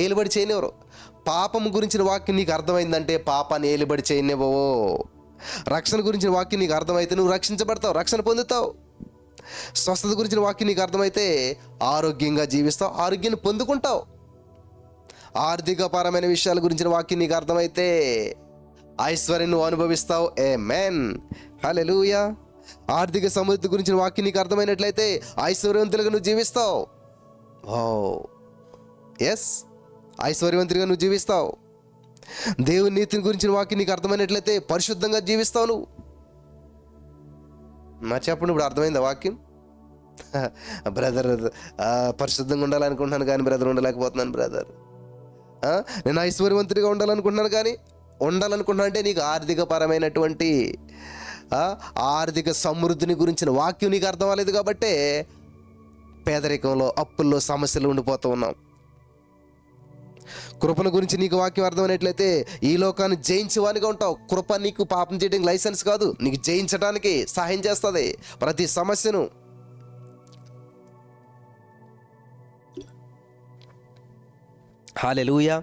ఏలుబడి చేయనివ్వరు. పాపం గురించిన వాక్యం నీకు అర్థమైందంటే పాపాన్ని ఏలుబడి చేయనివ్వవు. రక్షణ గురించిన వాక్యం నీకు అర్థమైతే నువ్వు రక్షించబడతావు, రక్షణ పొందుతావు. స్వస్థత గురించిన వాక్యం నీకు అర్థమైతే ఆరోగ్యంగా జీవిస్తావు, ఆరోగ్యాన్ని పొందుకుంటావు. ఆర్థికపరమైన విషయాల గురించిన వాక్యం నీకు అర్థమైతే ఐశ్వర్యం నువ్వు అనుభవిస్తావు. ఆమేన్, హల్లెలూయా. ఆర్థిక సమృద్ధి గురించిన వాక్యం నీకు అర్థమైనట్లయితే ఐశ్వర్యవంతులుగా నువ్వు జీవిస్తావు. ఎస్, ఐశ్వర్యవంతులుగా నువ్వు జీవిస్తావు. దేవుని నీతిని గురించిన వాక్యం నీకు అర్థమైనట్లయితే పరిశుద్ధంగా జీవిస్తావు నువ్వు. మా చెప్పండి, ఇప్పుడు అర్థమైందా వాక్యం? బ్రదర్, పరిశుద్ధంగా ఉండాలనుకుంటున్నాను కానీ బ్రదర్ ఉండలేకపోతున్నాను బ్రదర్. నేను ఐశ్వర్యవంతుడిగా ఉండాలనుకుంటున్నాను, కానీ ఉండాలనుకుంటున్నా అంటే నీకు ఆర్థికపరమైనటువంటి ఆర్థిక సమృద్ధిని గురించిన వాక్యం నీకు అర్థం అవ్వలేదు కాబట్టే పేదరికంలో, అప్పుల్లో, సమస్యలు ఉండిపోతూ ఉన్నాం. కృపను గురించి నీకు వాక్యం అర్థమైనట్లయితే ఈ లోకాన్ని జయించేవానిగా ఉంటావు. కృప నీకు పాపం చేయడానికి లైసెన్స్ కాదు, నీకు జయించడానికి సహాయం చేస్తుంది ప్రతి సమస్యను. హల్లెలూయా,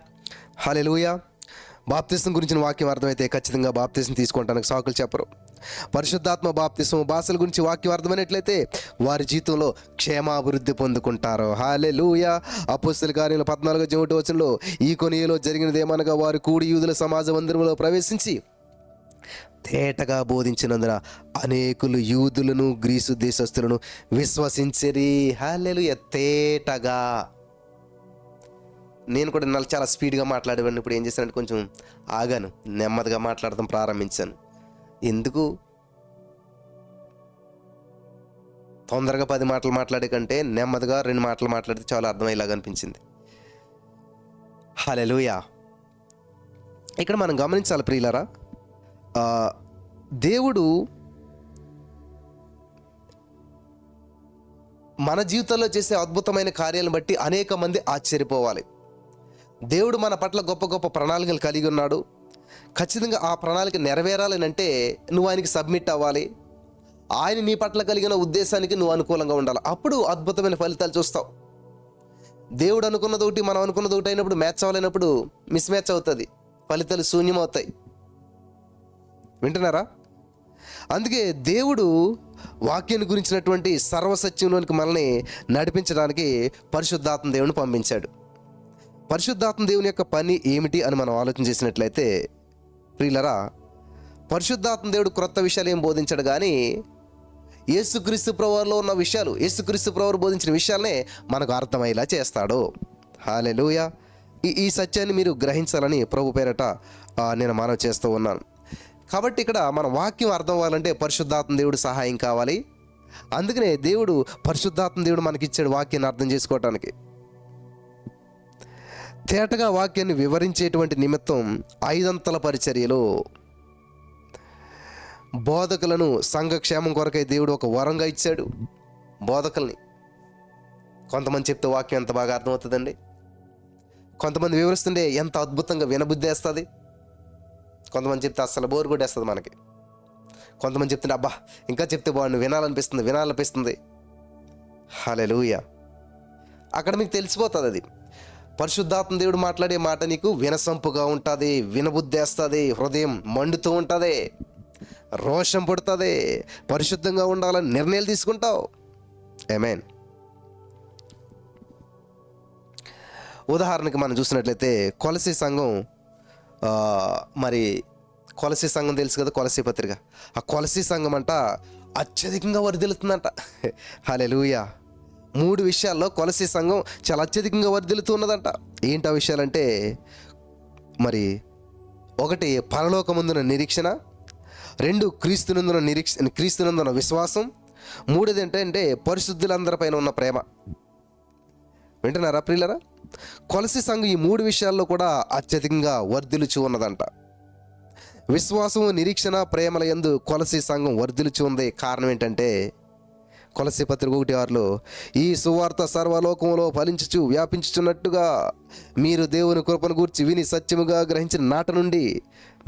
హల్లెలూయా. బాప్తిసం గురించిన వాక్యం అర్థమైతే ఖచ్చితంగా బాప్తిసం తీసుకోవడానికి సాకులు చెప్పరు. పరిశుద్ధాత్మ బాప్తిసం, భాషల గురించి వాక్యం అర్థమైనట్లయితే వారి జీవితంలో క్షేమాభివృద్ధి పొందుకుంటారు. హల్లెలూయా. అపోస్తలుల కార్యాలు 14:1 ఈ కొనియలో జరిగినదేమనగా వారు కూడి యూదుల సమాజ మందిరంలో ప్రవేశించి తేటగా బోధించినందున అనేకులు యూదులను గ్రీసు దేశస్తులను విశ్వసించిరి. హల్లెలూయా. తేటగా. నేను కూడా చాలా స్పీడ్గా మాట్లాడేవాడిని. ఇప్పుడు ఏం చేశానంటే కొంచెం ఆగాను, నెమ్మదిగా మాట్లాడటం ప్రారంభించాను. ఎందుకు? తొందరగా 10 మాటలు మాట్లాడే కంటే నెమ్మదిగా 2 మాటలు మాట్లాడితే చాలా అర్థమయ్యేలాగా అనిపించింది. హల్లెలూయా. ఇక్కడ మనం గమనించాలి ప్రియులారా, దేవుడు మన జీవితంలో చేసే అద్భుతమైన కార్యాలను బట్టి అనేక మంది ఆశ్చర్యపోవాలి. దేవుడు మన పట్ల గొప్ప గొప్ప ప్రణాళికలు కలిగి ఉన్నాడు. ఖచ్చితంగా ఆ ప్రణాళిక నెరవేరాలని అంటే నువ్వు ఆయనకి సబ్మిట్ అవ్వాలి. ఆయన నీ పట్ల కలిగిన ఉద్దేశానికి నువ్వు అనుకూలంగా ఉండాలి. అప్పుడు అద్భుతమైన ఫలితాలు చూస్తావు. దేవుడు అనుకున్నది ఒకటి, మనం అనుకున్నది ఒకటి అయినప్పుడు మ్యాచ్ అవ్వలేనప్పుడు మిస్ మ్యాచ్ అవుతుంది, ఫలితాలు శూన్యమవుతాయి. వింటున్నారా? అందుకే దేవుడు వాక్యాన్ని గురించినటువంటి సర్వసత్యంలోనికి మనల్ని నడిపించడానికి పరిశుద్ధాత్మ దేవుని పంపించాడు. పరిశుద్ధాత్మ దేవుని యొక్క పని ఏమిటి అని మనం ఆలోచన చేసినట్లయితే ప్రియులరా, పరిశుద్ధాత్మ దేవుడు క్రొత్త విషయాలు ఏం బోధించాడు, కానీ యేసుక్రీస్తు ప్రభువులో ఉన్న విషయాలు, యేసుక్రీస్తు ప్రభువు బోధించిన విషయాలనే మనకు అర్థమయ్యేలా చేస్తాడు. హల్లెలూయా. ఈ సత్యాన్ని మీరు గ్రహించాలని ప్రభు పేరట నేను మనవి చేస్తూ ఉన్నాను. కాబట్టి ఇక్కడ మన వాక్యం అర్థం అవ్వాలంటే పరిశుద్ధాత్మ దేవుడు సహాయం కావాలి. అందుకనే దేవుడు పరిశుద్ధాత్మ దేవుడు మనకిచ్చాడు వాక్యాన్ని అర్థం చేసుకోవటానికి. తేటగా వాక్యాన్ని వివరించేటువంటి నిమిత్తం 5 అంతల పరిచర్యలో బోధకులను సంఘక్షేమం కొరకై దేవుడు ఒక వరంగా ఇచ్చాడు. బోధకుల్ని కొంతమంది చెప్తే వాక్యం ఎంత బాగా అర్థమవుతుందండి, కొంతమంది వివరిస్తుంటే ఎంత అద్భుతంగా వినబుద్ధేస్తుంది, కొంతమంది చెప్తే అస్సలు బోరు కొట్టేస్తుంది మనకి, కొంతమంది చెప్తుంటే అబ్బా ఇంకా చెప్తే బాగుండు, వినాలనిపిస్తుంది. హల్లెలూయా. అక్కడ మీకు తెలిసిపోతుంది అది పరిశుద్ధాత్మ దేవుడు మాట్లాడే మాట నీకు వినసంపుగా ఉంటుంది, వినబుద్ధేస్తుంది, హృదయం మండుతూ ఉంటుంది, రోషం పుడుతుంది, పరిశుద్ధంగా ఉండాలని నిర్ణయాలు తీసుకుంటావు. ఆమేన్. ఉదాహరణకి మనం చూసినట్లయితే కొలసీ సంఘం, మరి కొలసీ సంఘం తెలుసు కదా, కొలసీ పత్రిక. ఆ కొలసీ సంఘం అంట అత్యధికంగా వర్ధిల్లుతుందంట. హల్లెలూయా. 3 విషయాల్లో కొలసీ సంఘం చాలా అత్యధికంగా వర్ధిల్లుతున్నదంట. ఏంటి ఆ విషయాలంటే, మరి 1 పరలోకమందున నిరీక్షణ, 2 క్రీస్తునందున విశ్వాసం, 3 ఏంటంటే పరిశుద్ధులందరిపైన ఉన్న ప్రేమ. వింటున్నారా ప్రియులరా? కొలసీ సంఘం ఈ 3 విషయాల్లో కూడా అత్యధికంగా వర్ధిల్లుచు ఉన్నదంట. విశ్వాసము, నిరీక్షణ, ప్రేమల యందు కొలసీ సంఘం వర్ధిల్లుచు ఉంది. కారణం ఏంటంటే కొలసీ పత్రిక 1:6లో ఈ సువార్త సర్వలోకములో ఫలించుచు వ్యాపించుచున్నట్టుగా మీరు దేవుని కృపను గూర్చి విని సత్యముగా గ్రహించిన నాట నుండి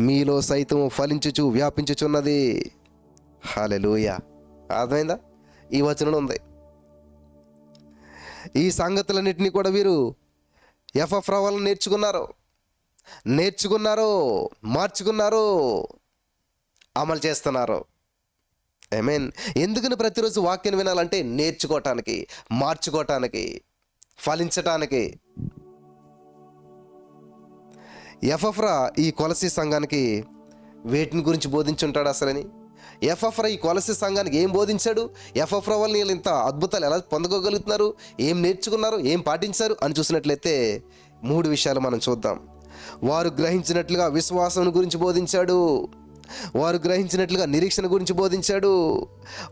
మీలో సైతం ఫలించుచు వ్యాపించుచున్నది. హల్లెలూయా. అర్థమైందా? ఈ వచనం ఉంది. ఈ సంగతులన్నింటినీ కూడా వీరు ఎఫ్ఎఫ్రా వల్ల నేర్చుకున్నారు, మార్చుకున్నారు, అమలు చేస్తున్నారు. ఆమేన్. ఎందుకని ప్రతిరోజు వాక్యం వినాలంటే నేర్చుకోవటానికి, మార్చుకోవటానికి, ఫలించటానికి. ఎఫ్ఎఫ్రా ఈ కొలసీ సంఘానికి వేటిని గురించి బోధించుంటాడు అసలని? ఎఫ్ఎఫ్రా ఈ కొలసీ సంఘానికి ఏం బోధించాడు? ఎఫ్ఎఫ్రా వల్ల వీళ్ళు ఇంత అద్భుతాలు ఎలా పొందుకోగలుగుతున్నారు, ఏం నేర్చుకున్నారు, ఏం పాటించారు అని చూసినట్లయితే 3 విషయాలు మనం చూద్దాం. వారు గ్రహించినట్లుగా విశ్వాసం గురించి బోధించాడు, వారు గ్రహించినట్లుగా నిరీక్షణ గురించి బోధించాడు,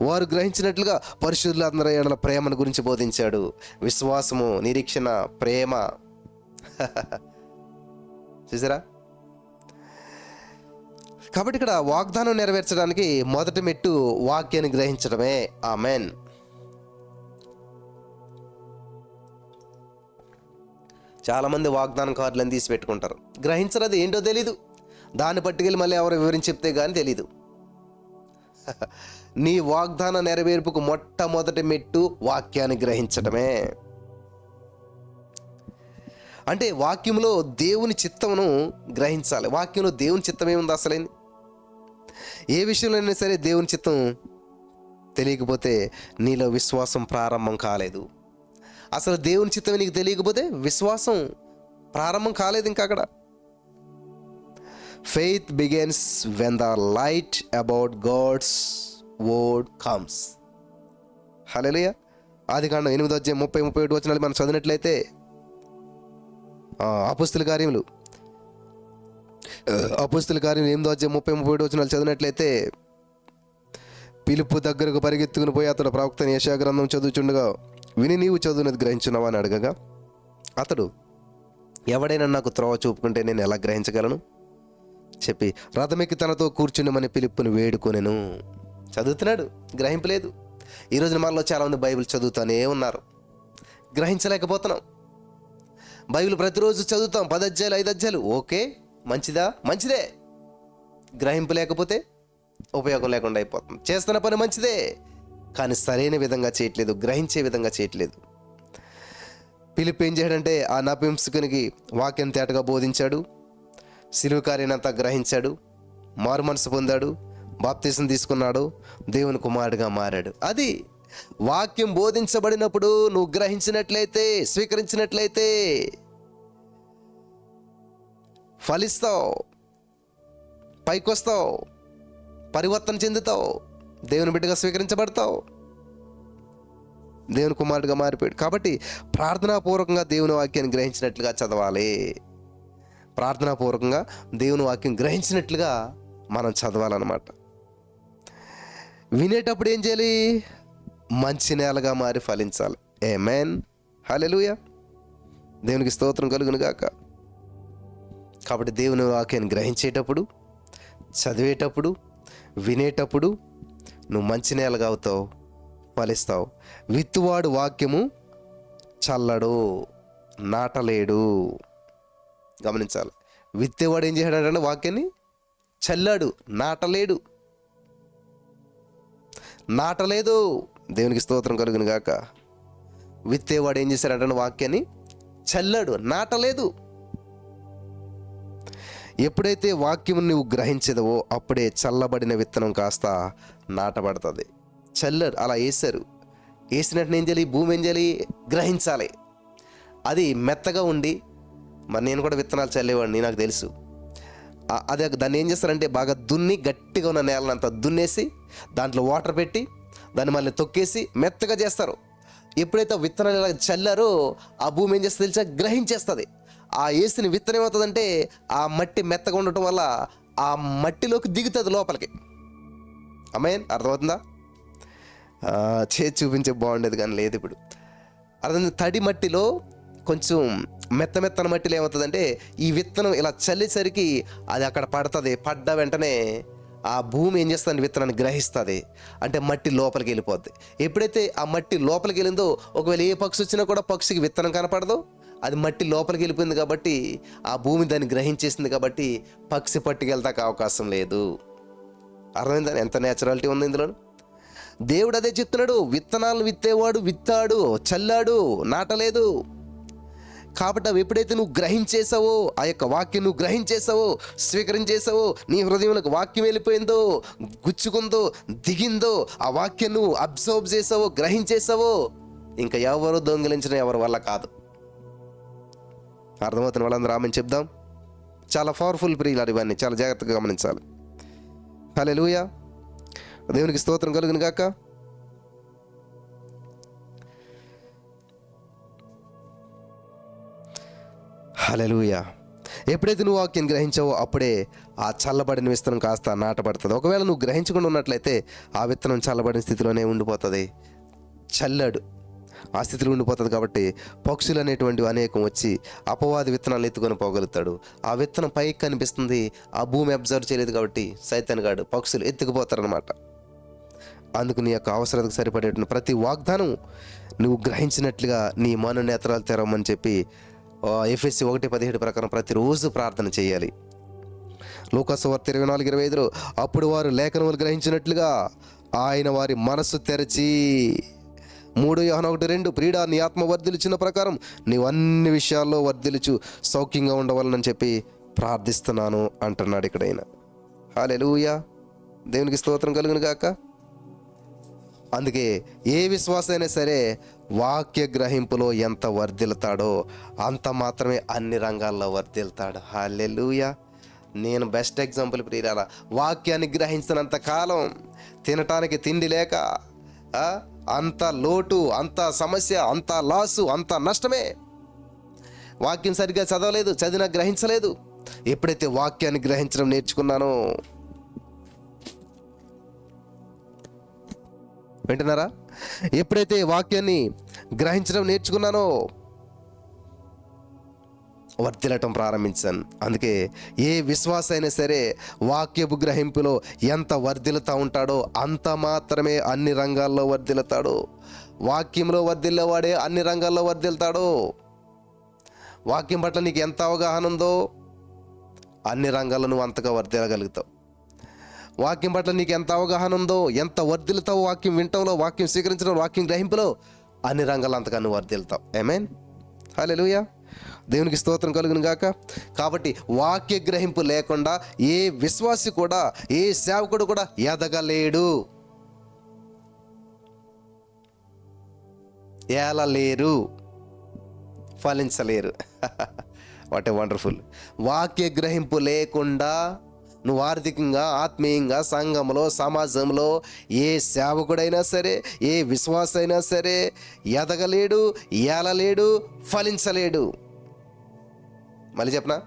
వారు గ్రహించినట్లుగా పరిశుద్ధులందరి ఎడల ప్రేమను గురించి బోధించాడు. విశ్వాసము, నిరీక్షణ, ప్రేమ. చూసారా? కాబట్టి ఇక్కడ వాగ్దానం నెరవేర్చడానికి మొదటి మెట్టు వాక్యాన్ని గ్రహించడమే. ఆమేన్. చాలామంది వాగ్దానం కార్డులను తీసి పెట్టుకుంటారు, గ్రహించరు, అది ఏంటో తెలీదు, దాన్ని పట్టుకెళ్ళి మళ్ళీ ఎవరు వివరించి చెప్తే కానీ తెలీదు. నీ వాగ్దాన నెరవేర్పుకు మొట్టమొదటి మెట్టు వాక్యాన్ని గ్రహించడమే. అంటే వాక్యంలో దేవుని చిత్తమును గ్రహించాలి. వాక్యంలో దేవుని చిత్తం ఏముంది అసలేంది? ఏ విషయంలోనైనా సరే దేవుని చిత్తం తెలియకపోతే నీలో విశ్వాసం ప్రారంభం కాలేదు. అసలు దేవుని చిత్తం నీకు తెలియకపోతే విశ్వాసం ప్రారంభం కాలేదు. ఇంకా అక్కడ faith begins when the light about God's word comes. హల్లెలూయా. ఆదికాండం 8:30-37 వచనాలు మనం చదివినట్లయితే, అపోస్తలుల కార్యములు 8:30-37 వచనాలు చదివినట్లయితే, పిలుపు దగ్గరకు పరిగెత్తుకుని పోయి అతడు ప్రవక్త యెషయా గ్రంథం చదువుచుండగా విని నీవు చదువునది గ్రహించున్నావా అని అడగగా, అతడు ఎవడైనా నాకు త్రోవ చూపుకుంటే నేను ఎలా గ్రహించగలను? చెప్పి రథమెక్కి తనతో కూర్చుండమని పిలుపుని వేడుకొనెను. చదువుతున్నాడు, గ్రహింపలేదు. ఈరోజు మనలో చాలామంది బైబిల్ చదువుతూనే ఉన్నారు, గ్రహించలేకపోతున్నాం. బైబిల్ ప్రతిరోజు చదువుతాం, 10 అధ్యాయాలు 5 అధ్యాయాలు, ఓకే మంచిదా, మంచిదే. గ్రహింపలేకపోతే ఉపయోగం లేకుండా అయిపోతుంది. చేస్తున్న పని మంచిదే, కానీ సరైన విధంగా చేయట్లేదు, గ్రహించే విధంగా చేయట్లేదు. పిలుపు ఏం చేయడంటే ఆ నపుంసకునికి వాక్యం తేటగా బోధించాడు, సిలువ కార్యాన్నంతా గ్రహించాడు, మారు మనసు పొందాడు, బాప్తిసం తీసుకున్నాడు, దేవుని కుమారుడిగా మారాడు. అది వాక్యం బోధించబడినప్పుడు నువ్వు గ్రహించినట్లయితే, స్వీకరించినట్లయితే ఫలిస్తావు, పైకొస్తావు, పరివర్తన చెందుతావు, దేవుని బిడ్డగా స్వీకరించబడతావు, దేవుని కుమారుడిగా మారిపోయాడు. కాబట్టి ప్రార్థనాపూర్వకంగా దేవుని వాక్యాన్ని గ్రహించినట్లుగా చదవాలి. ప్రార్థనాపూర్వకంగా దేవుని వాక్యం గ్రహించినట్లుగా మనం చదవాలన్నమాట. వినేటప్పుడు ఏం చేయాలి? మంచి నేలగా మారి ఫలించాలి. ఆమేన్, హల్లెలూయా, దేవునికి స్తోత్రం కలుగును గాక. కాబట్టి దేవుని వాక్యాన్ని గ్రహించేటప్పుడు, చదివేటప్పుడు, వినేటప్పుడు నువ్వు మంచి నేలగా అవుతావు, ఫలిస్తావు. విత్తువాడు వాక్యము చల్లడు, నాటలేడు. గమనించాలి, విత్తేవాడు ఏం చేశాడంటే వాక్యాన్ని చల్లాడు, నాటలేదు. దేవునికి స్తోత్రం కలుగును గాక. విత్తేవాడు ఏం చేశాడంటే వాక్యాన్ని చల్లాడు, నాటలేదు. ఎప్పుడైతే వాక్యము నువ్వు గ్రహించదవో అప్పుడే చల్లబడిన విత్తనం కాస్త నాటబడుతుంది. చల్లరు అలా వేసినట్టు ఏం చేయాలి? భూమి ఏం చేయాలి? గ్రహించాలి. అది మెత్తగా ఉండి, మరి నేను కూడా విత్తనాలు చల్లేవాడిని, నాకు తెలుసు. అదే దాన్ని ఏం చేస్తారంటే బాగా దున్ని, గట్టిగా ఉన్న నేలనంతా దున్నేసి దాంట్లో వాటర్ పెట్టి దాన్ని మళ్ళీ తొక్కేసి మెత్తగా చేస్తారు. ఎప్పుడైతే విత్తనాలు ఇలా చల్లారో ఆ భూమి ఏం చేస్తుంది తెలుసా? గ్రహించేస్తుంది. ఆ వేసిన విత్తనం ఏమవుతుందంటే ఆ మట్టి మెత్తగా ఉండటం వల్ల ఆ మట్టిలోకి దిగుతుంది లోపలికి. ఆమేన్, అర్థమవుతుందా? చేసి చూపించే బాగుండేది కానీ లేదు ఇప్పుడు. అర్థం, తడి మట్టిలో కొంచెం మెత్తని మట్టిలో ఏమవుతుందంటే ఈ విత్తనం ఇలా చల్లేసరికి అది అక్కడ పడుతుంది. పడ్డ వెంటనే ఆ భూమి ఏం చేస్తుంది? విత్తనాన్ని గ్రహిస్తుంది. అంటే మట్టి లోపలికి వెళ్ళిపోద్ది. ఎప్పుడైతే ఆ మట్టి లోపలికి వెళ్ళిందో, ఒకవేళ ఏ పక్షి వచ్చినా కూడా పక్షికి విత్తనం కనపడదు. అది మట్టి లోపలికి వెళ్ళిపోయింది కాబట్టి ఆ భూమి దాన్ని గ్రహించేసింది కాబట్టి పక్షి పట్టుకెళ్తాక అవకాశం లేదు. అర్థమైందని ఎంత నేచురాలిటీ ఉంది ఇందులో. దేవుడు అదే చెప్తున్నాడు, విత్తనాలను విత్తేవాడు విత్తాడు, చల్లాడు, నాటలేదు. కాబట్టి అవి ఎప్పుడైతే నువ్వు గ్రహించేసావో, ఆ యొక్క వాక్యం నువ్వు గ్రహించేసావో, స్వీకరించేసావో, నీ హృదయంలోకి వాక్యం వెళ్ళిపోయిందో, గుచ్చుకుందో, దిగిందో, ఆ వాక్యం నువ్వు అబ్జర్వ్ చేసావో, గ్రహించేసావో, ఇంకా ఎవరు దొంగిలించిన ఎవరి వల్ల కాదు. అర్థమవుతున్న వాళ్ళందరూ ఆమెను చెప్దాం. చాలా పవర్ఫుల్ ప్రియులారు, ఇవన్నీ చాలా జాగ్రత్తగా గమనించాలి. హల్లెలూయా, దేవునికి స్తోత్రం కలుగును గాక. హల్లెలూయా. ఎప్పుడైతే నువ్వు వాక్యం గ్రహించావో అప్పుడే ఆ చల్లబడిన విత్తనం కాస్త నాటబడుతుంది. ఒకవేళ నువ్వు గ్రహించకుండా ఉన్నట్లయితే ఆ విత్తనం చల్లబడిన స్థితిలోనే ఉండిపోతుంది, చల్లడు ఆ స్థితిలో ఉండిపోతుంది. కాబట్టి పక్షులు అనేటువంటివి అనేకం వచ్చి అపవాది విత్తనాలు ఎత్తుకొని పోగలుగుతాడు. ఆ విత్తనం పైకి కనిపిస్తుంది, ఆ భూమి అబ్జర్వ్ చేయలేదు కాబట్టి సైతాన్గాడు, పక్షులు ఎత్తుకుపోతారనమాట. అందుకు నీ యొక్క అవసరాలకు సరిపడేటువంటి ప్రతి వాగ్దానం నువ్వు గ్రహించినట్లుగా నీ మనోనేత్రాలు తెరవమని చెప్పి ఎఫెసీ 1:17 ప్రకారం ప్రతిరోజు ప్రార్థన చేయాలి. లూకాసు వార్త 24:25 అప్పుడు వారు లేఖనములు గ్రహించినట్లుగా ఆయన వారి మనస్సు తెరచి 3 యోహాను 1:2 ప్రియుడా నీ ఆత్మ వర్ధిల్చిన ప్రకారం నీవు అన్ని విషయాల్లో వర్ధిల్చు సౌఖ్యంగా ఉండవాలని చెప్పి ప్రార్థిస్తున్నాను అంటున్నాడు ఇక్కడైనా. హల్లెలూయా, దేవునికి స్తోత్రం కలుగును గాక. అందుకే ఏ విశ్వాసైనా సరే వాక్య గ్రహింపులో ఎంత వర్ధిల్తాడో అంత మాత్రమే అన్ని రంగాల్లో వర్ధిల్తాడు. హల్లెలూయా. నేను బెస్ట్ ఎగ్జాంపుల్ ప్రియులారా. వాక్యాన్ని గ్రహించినంత కాలం తినటానికి తిండి లేక అంత లోటు, అంత సమస్య, అంత లాసు, అంత నష్టమే. వాక్యం సరిగ్గా చదవలేదు, చదివినా గ్రహించలేదు. ఎప్పుడైతే వాక్యాన్ని గ్రహించడం నేర్చుకున్నానో, వింటున్నారా? ఎప్పుడైతే వాక్యాన్ని గ్రహించడం నేర్చుకున్నానో వర్ధిల్లటం ప్రారంభించాను. అందుకే ఏ విశ్వాస అయినా సరే వాక్యపు గ్రహింపులో ఎంత వర్ధిల్లుతూ ఉంటాడో అంత మాత్రమే అన్ని రంగాల్లో వర్ధిల్లుతాడు. వాక్యంలో వర్ధిల్లేవాడే అన్ని రంగాల్లో వర్ధిల్లుతాడు. వాక్యం పట్ల నీకు ఎంత అవగాహన ఉందో అన్ని రంగాల్లో నువ్వు అంతగా వర్ధిల్లగలుగుతావు. వాక్యం పట్ల నీకు ఎంత అవగాహన ఉందో, ఎంత వర్ధిల్లుతావు వాక్యం వినటంలో, వాక్యం స్వీకరించడం, వాక్యం గ్రహింపులో, అన్ని రంగాల్లో అంతగా నువ్వు వర్ధిల్లుతావు. ఆమేన్. హల్లెలూయా. దేవునికి స్తోత్రం కలుగును గాక. కాబట్టి వాక్య గ్రహింపు లేకుండా ఏ విశ్వాసి కూడా, ఏ సేవకుడు కూడా ఎదగలేడు, ఏలలేరు, ఫలించలేరు. What a wonderful. వాక్య గ్రహింపు లేకుండా నువ్వు ఆర్థికంగా, ఆత్మీయంగా, సంఘంలో, సమాజంలో ఏ సేవకుడైనా సరే, ఏ విశ్వాస అయినా సరే ఎదగలేడు, ఏలలేడు, ఫలించలేడు. మళ్ళీ చెప్పనా,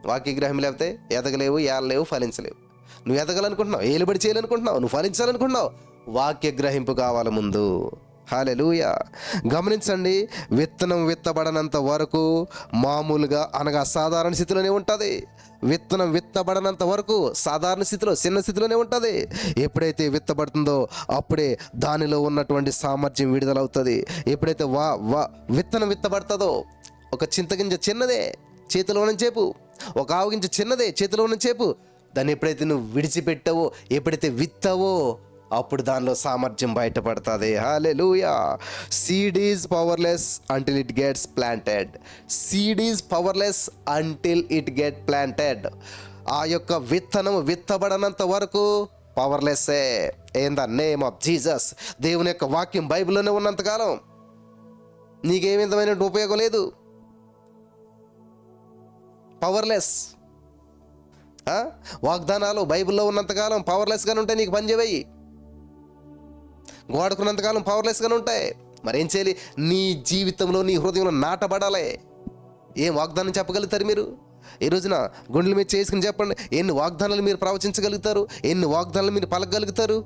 వాక్య గ్రహం లేకపోతే ఎదగలేవు, ఏలలేవు, ఫలించలేవు. నువ్వు ఎదగాలనుకుంటున్నావు, ఏలుబడి చేయాలనుకుంటున్నావు, నువ్వు ఫలించాలనుకుంటున్నావు, వాక్య గ్రహింపు కావాలి ముందు. హల్లెలూయా. గమనించండి, విత్తనం విత్తబడనంత వరకు మామూలుగా అనగా సాధారణ స్థితిలోనే ఉంటుంది. విత్తనం విత్తబడనంత వరకు సాధారణ స్థితిలో, చిన్న స్థితిలోనే ఉంటుంది. ఎప్పుడైతే విత్తబడుతుందో అప్పుడే దానిలో ఉన్నటువంటి సామర్థ్యం విడుదలవుతుంది. ఎప్పుడైతే విత్తనం విత్తబడుతుందో, ఒక చింతగింజ చిన్నదే చేతిలో నుంచి చేపు, ఒక ఆవుగింజ చిన్నదే చేతిలో నుంచి చేపు, దాన్ని ఎప్పుడైతే నువ్వు విడిచిపెట్టావో, ఎప్పుడైతే విత్తావో అప్పుడు దానిలో సామర్థ్యం బయటపడుతుంది. Hallelujah. Seed is powerless until it gets planted. Seed is powerless until it get planted. ఆ యొక్క విత్తనం విత్తబడనంత వరకు పవర్లెస్సే. In the name of Jesus. దేవుని యొక్క వాక్యం బైబిల్లోనే ఉన్నంతకాలం నీకే విధమైన ఉపయోగం లేదు. పవర్లెస్. వాగ్దానాలు బైబిల్లో ఉన్నంతకాలం పవర్లెస్గానే ఉంటాయి, నీకు పని చేయవయి. గోడకున్నంతకాలం పవర్లెస్గానే ఉంటాయి. మరేం చేయాలి? నీ జీవితంలో, నీ హృదయంలో నాటబడాలి. ఏం వాగ్దానం చెప్పగలుగుతారు మీరు? ఈ రోజున గుండెల మీద చేసుకుని చెప్పండి, ఎన్ని వాగ్దానాలు మీరు ప్రవచించగలుగుతారు, ఎన్ని వాగ్దానాలు మీరు పలకగలుగుతారు?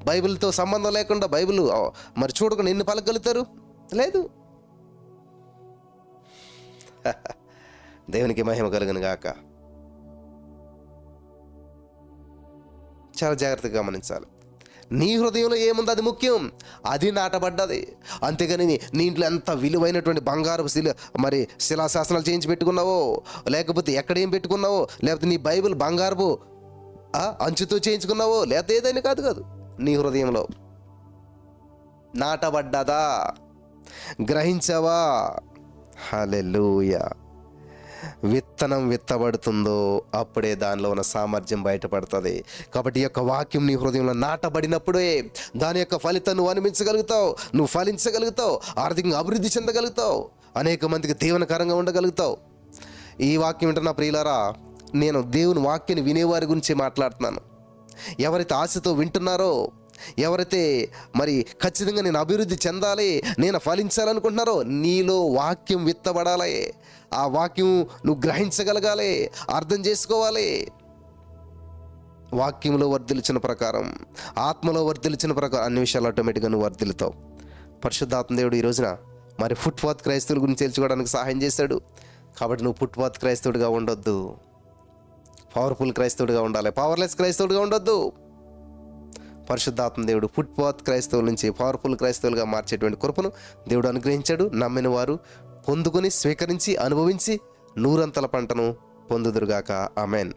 బైబిల్తో సంబంధం లేకుండా, బైబిల్ మరి చూడకుండా ఎన్ని పలకగలుగుతారు? లేదు. దేవునికి మహిమ కలుగును గాక. చాలా జాగ్రత్తగా గమనించాలి. నీ హృదయంలో ఏముంది అది ముఖ్యం, అది నాటబడ్డది. అంతేగాని నీ ఇంట్లో ఎంత విలువైనటువంటి బంగారు మరి శిలాశాసనాలు చేయించి పెట్టుకున్నావో, లేకపోతే ఎక్కడేం పెట్టుకున్నావో, లేకపోతే నీ బైబిల్ బంగారపు అంచుతో చేయించుకున్నావో, లేకపోతే ఏదైనా కాదు. నీ హృదయంలో నాటబడ్డదా? గ్రహించావా? హల్లెలూయా. విత్తనం విత్తబడుతుందో అప్పుడే దానిలో ఉన్న సామర్థ్యం బయటపడుతుంది. కాబట్టి ఈ యొక్క వాక్యం నీ హృదయంలో నాటబడినప్పుడే దాని యొక్క ఫలితం నువ్వు అనుభవించగలుగుతావు, నువ్వు ఫలించగలుగుతావు, ఆర్థికంగా అభివృద్ధి చెందగలుగుతావు, అనేక మందికి దీవెనకరంగా ఉండగలుగుతావు. ఈ వాక్యం వింటున్న ప్రియులారా, నేను దేవుని వాక్యాన్ని వినేవారి గురించి మాట్లాడుతున్నాను. ఎవరైతే ఆశతో వింటున్నారో, ఎవరైతే మరి ఖచ్చితంగా నేను అభివృద్ధి చెందాలి, నేను ఫలించాలనుకుంటున్నారో, నీలో వాక్యం విత్తబడాలి. ఆ వాక్యం నువ్వు గ్రహించగలగాలి, అర్థం చేసుకోవాలి. వాక్యంలో వర్ధిల్చిన ప్రకారం, ఆత్మలో వర్ధిల్చిన ప్రకారం అన్ని విషయాలు ఆటోమేటిక్గా నువ్వు వర్ధిల్లుతావు. పరిశుద్ధాత్మ దేవుడు ఈ రోజున మరి ఫుట్పాత్ క్రైస్తవుల గురించి తెలుసుకోవడానికి సహాయం చేశాడు. కాబట్టి నువ్వు ఫుట్పాత్ క్రైస్తవుడిగా ఉండొద్దు, పవర్ఫుల్ క్రైస్తవుడిగా ఉండాలి, పవర్లెస్ క్రైస్తవుడిగా ఉండొద్దు. పరిశుద్ధాత్మ దేవుడు ఫుట్పాత్ క్రైస్తవుల నుంచి పవర్ఫుల్ క్రైస్తవులుగా మార్చేటువంటి కృపను దేవుడు అనుగ్రహించాడు. నమ్మిన వారు పొందుకొని, స్వీకరించి, అనుభవించి 100 పంటను పొందుదురుగాక. ఆమెన్.